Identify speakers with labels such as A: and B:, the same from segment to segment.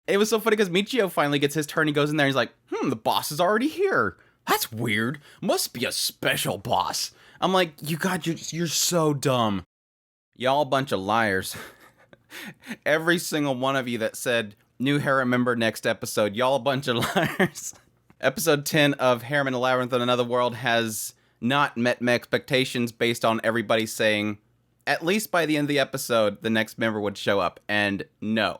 A: It was so funny because Meikyuu finally gets his turn. He goes in there. He's like, the boss is already here. That's weird. Must be a special boss. I'm like, you're so dumb. Y'all a bunch of liars. Every single one of you that said new Harem member next episode, y'all a bunch of liars. Episode 10 of Harem and Labyrinth in Another World has not met my expectations based on everybody saying, at least by the end of the episode, the next member would show up, and no.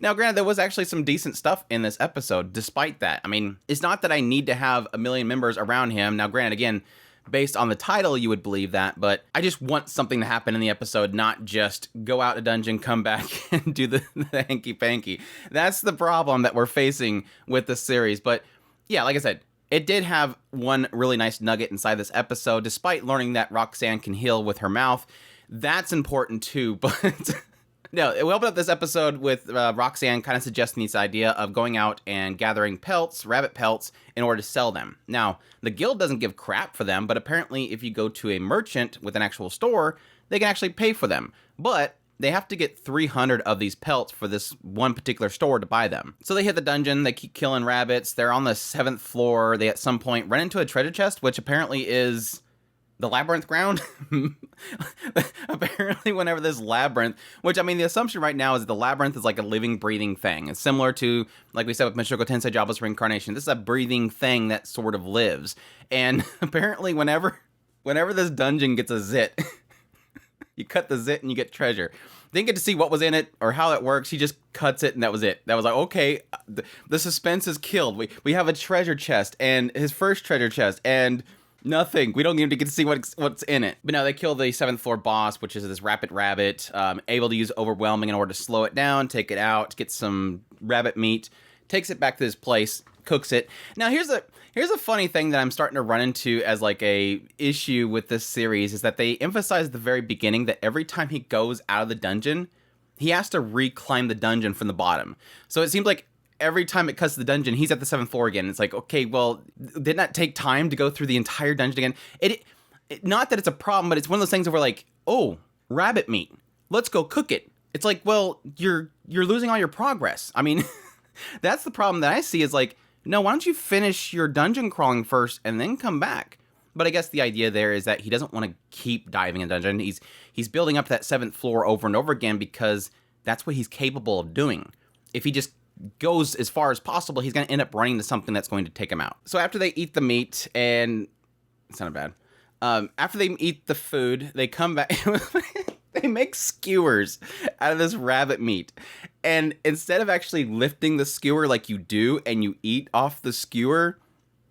A: Now, granted, there was actually some decent stuff in this episode, despite that. I mean, it's not that I need to have a million members around him. Now, granted, again, based on the title, you would believe that, but I just want something to happen in the episode, not just go out a dungeon, come back, and do the hanky-panky. That's the problem that we're facing with this series, but yeah, like I said, it did have one really nice nugget inside this episode, despite learning that Roxanne can heal with her mouth. That's important too, but no, we opened up this episode with Roxanne kind of suggesting this idea of going out and gathering pelts, rabbit pelts, in order to sell them. Now, the guild doesn't give crap for them, but apparently if you go to a merchant with an actual store, they can actually pay for them. But they have to get 300 of these pelts for this one particular store to buy them. So they hit the dungeon, they keep killing rabbits, they're on the 7th floor, they at some point run into a treasure chest, which apparently is the Labyrinth ground. Apparently whenever this Labyrinth, which I mean the assumption right now is that the Labyrinth is like a living, breathing thing. It's similar to, like we said with Mushoku Tensei Jobless Reincarnation, this is a breathing thing that sort of lives. And apparently whenever this dungeon gets a zit, you cut the zit and you get treasure. Didn't get to see what was in it or how it works. He just cuts it and that was it. That was like, okay, the suspense is killed. We have a treasure chest and his first treasure chest and nothing. We don't even get to see what's in it. But no, they kill the 7th floor boss, which is this rapid rabbit, able to use overwhelming in order to slow it down, take it out, get some rabbit meat, takes it back to this place, cooks it. Now here's a funny thing that I'm starting to run into as like a issue with this series is that they emphasize at the very beginning that every time he goes out of the dungeon, he has to reclimb the dungeon from the bottom. So it seems like every time it cuts to the dungeon, he's at the 7th floor again. It's like, okay, well, didn't that take time to go through the entire dungeon again? It not that it's a problem, but it's one of those things where like, oh, rabbit meat, let's go cook it. It's like, well, you're losing all your progress. I mean, that's the problem that I see is like, no, why don't you finish your dungeon crawling first and then come back? But I guess the idea there is that he doesn't want to keep diving in a dungeon. He's building up that 7th floor over and over again because that's what he's capable of doing. If he just goes as far as possible, he's going to end up running into something that's going to take him out. So after they eat the meat, and it's not bad. After they eat the food, they come back. They make skewers out of this rabbit meat. And instead of actually lifting the skewer like you do and you eat off the skewer,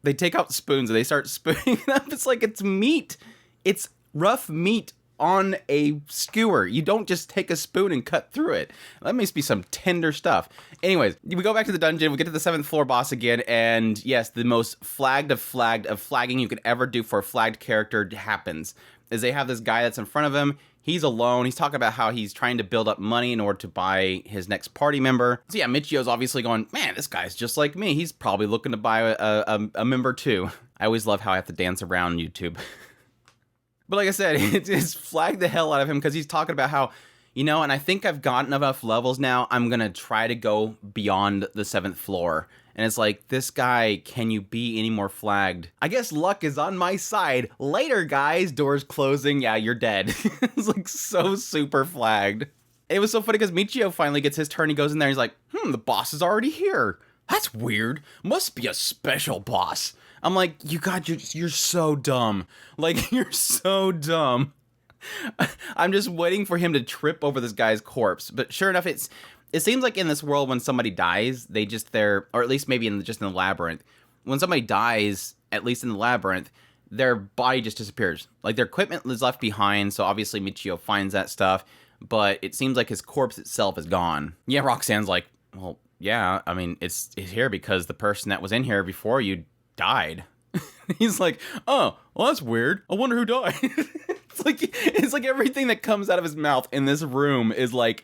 A: they take out spoons and they start spooning it up. It's like it's meat. It's rough meat on a skewer. You don't just take a spoon and cut through it. That must be some tender stuff. Anyways, we go back to the dungeon, we get to the 7th floor boss again, and yes, the most flagging you could ever do for a flagged character happens. Is they have this guy that's in front of him, he's alone, he's talking about how he's trying to build up money in order to buy his next party member. So yeah, Michio's obviously going, man, this guy's just like me, he's probably looking to buy a member too. I always love how I have to dance around YouTube. But like I said, it's flagged the hell out of him because he's talking about how, you know, and I think I've gotten enough levels now, I'm going to try to go beyond the 7th floor. And it's like, this guy, can you be any more flagged? I guess luck is on my side. Later, guys, doors closing, yeah, you're dead. It's like so super flagged. It was so funny because Meikyuu finally gets his turn. He goes in there, he's like, the boss is already here. That's weird. Must be a special boss. I'm like, you're so dumb. Like, you're so dumb. I'm just waiting for him to trip over this guy's corpse. But sure enough, it seems like in this world when somebody dies, or at least maybe just in the Labyrinth, when somebody dies, at least in the Labyrinth, their body just disappears. Like, their equipment is left behind, so obviously Meikyuu finds that stuff, but it seems like his corpse itself is gone. Yeah, Roxanne's like, well, yeah, I mean, it's here because the person that was in here before you died. He's like, oh, well, that's weird. I wonder who died. It's like everything that comes out of his mouth in this room is like,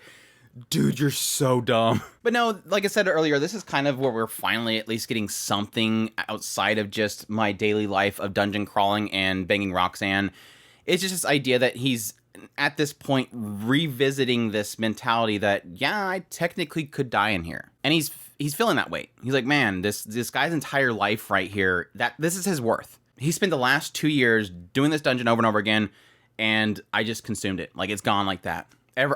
A: dude, you're so dumb. But no, like I said earlier, this is kind of where we're finally at least getting something outside of just my daily life of dungeon crawling and banging Roxanne. It's just this idea that he's at this point revisiting this mentality that, yeah, I technically could die in here. And he's he's feeling that weight. He's like, man, this guy's entire life right here, this is his worth. He spent the last 2 years doing this dungeon over and over again, and I just consumed it. Like, it's gone like that.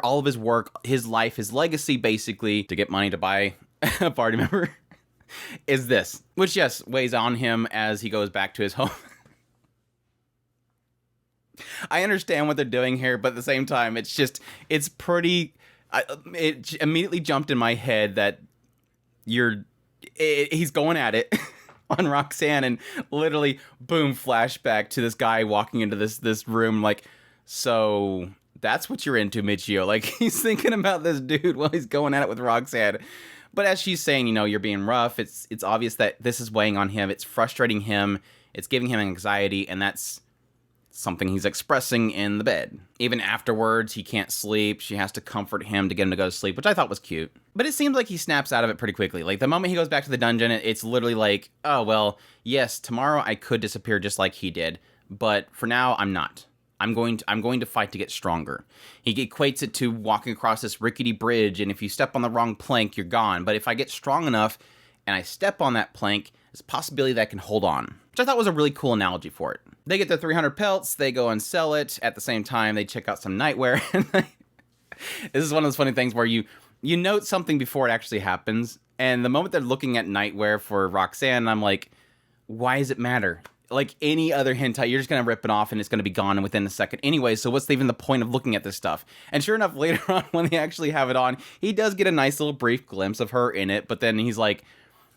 A: All of his work, his life, his legacy, basically, to get money to buy a party member, is this. Which, yes, weighs on him as he goes back to his home. I understand what they're doing here, but at the same time, it's pretty... it immediately jumped in my head that he's going at it on Roxanne, and literally, boom, flashback to this guy walking into this room, like, so that's what you're into, Meikyuu. Like, he's thinking about this dude while he's going at it with Roxanne. But as she's saying, you're being rough, it's obvious that this is weighing on him, it's frustrating him, it's giving him anxiety, and that's something he's expressing in the bed. Even afterwards, he can't sleep. She has to comfort him to get him to go to sleep, which I thought was cute. But it seems like he snaps out of it pretty quickly. Like, the moment he goes back to the dungeon, it's literally like, oh, well, yes, tomorrow I could disappear just like he did, but for now, I'm not. I'm going to fight to get stronger. He equates it to walking across this rickety bridge, and if you step on the wrong plank, you're gone. But if I get strong enough and I step on that plank, there's a possibility that I can hold on. Which I thought was a really cool analogy for it. They get their 300 pelts, they go and sell it. At the same time, they check out some nightwear. This is one of those funny things where you note something before it actually happens. And the moment they're looking at nightwear for Roxanne, I'm like, why does it matter? Like any other hentai, you're just going to rip it off and it's going to be gone within a second anyway, so what's even the point of looking at this stuff? And sure enough, later on when they actually have it on, he does get a nice little brief glimpse of her in it, but then he's like,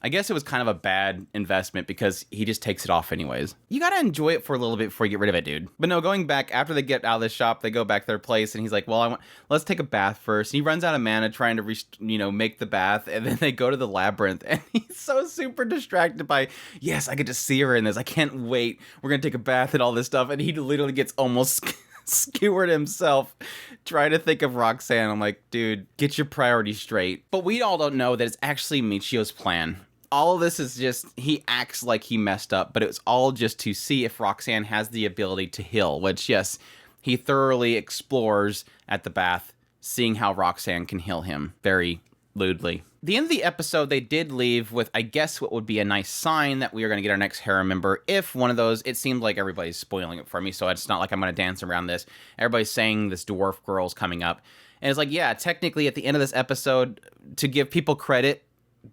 A: I guess it was kind of a bad investment because he just takes it off anyways. You gotta enjoy it for a little bit before you get rid of it, dude. But no, going back, after they get out of the shop, they go back to their place, and he's like, well, let's take a bath first. And he runs out of mana trying to make the bath, and then they go to the labyrinth, and he's so super distracted by, yes, I get to see her in this. I can't wait. We're gonna take a bath and all this stuff, and he literally gets almost skewered himself trying to think of Roxanne. I'm like, dude, get your priorities straight. But we all don't know that it's actually Meikyuu's plan. All of this is just, he acts like he messed up, but it's all just to see if Roxanne has the ability to heal, which, yes, he thoroughly explores at the bath, seeing how Roxanne can heal him very lewdly. The end of the episode, they did leave with, I guess, what would be a nice sign that we are going to get our next harem member. If one of those, it seemed like everybody's spoiling it for me, so it's not like I'm going to dance around this. Everybody's saying this dwarf girl's coming up. And it's like, yeah, technically at the end of this episode, to give people credit,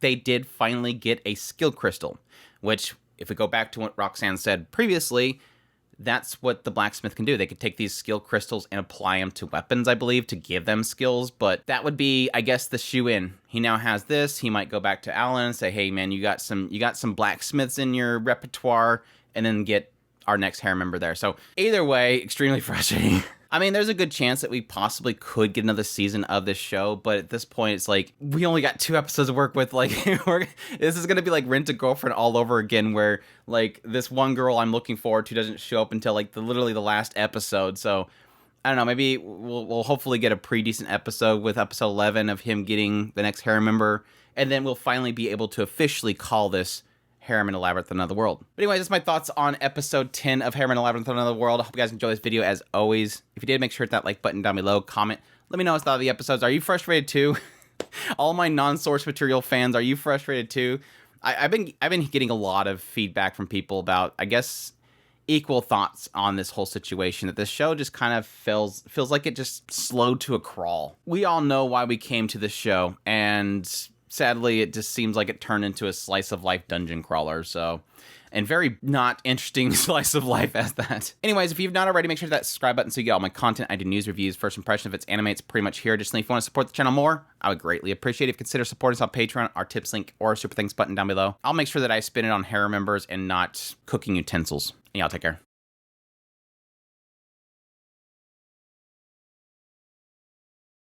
A: they did finally get a skill crystal, which, if we go back to what Roxanne said previously, that's what the blacksmith can do. They could take these skill crystals and apply them to weapons, I believe, to give them skills, but that would be, I guess, the shoe-in. He now has this. He might go back to Alan and say, hey, man, you got some blacksmiths in your repertoire, and then get our next harem member there. So either way, extremely frustrating. I mean, there's a good chance that we possibly could get another season of this show, but at this point, it's like, we only got 2 episodes to work with. Like, this is going to be like Rent-A-Girlfriend all over again, where, like, this one girl I'm looking forward to doesn't show up until, like, literally the last episode. So, I don't know, maybe we'll hopefully get a pretty decent episode with episode 11 of him getting the next harem member, and then we'll finally be able to officially call this Harem and Labyrinth Another World. But anyways, that's my thoughts on episode 10 of Harem and Labyrinth Another World. I hope you guys enjoyed this video as always. If you did, make sure to hit that like button down below, comment, let me know what you thought of the episodes. Are you frustrated too? All my non-source material fans, are you frustrated too? I've been getting a lot of feedback from people about, I guess, equal thoughts on this whole situation, that this show just kind of feels like it just slowed to a crawl. We all know why we came to this show, and sadly, it just seems like it turned into a slice of life dungeon crawler, so, and very not interesting slice of life as that. Anyways, if you've not already, make sure to hit that subscribe button so you get all my content. I do news, reviews, first impression. If it's anime, it's pretty much here. Additionally, if you want to support the channel more, I would greatly appreciate it if you consider supporting us on Patreon, our tips link, or super thanks button down below. I'll make sure that I spin it on harem members and not cooking utensils. And y'all take care.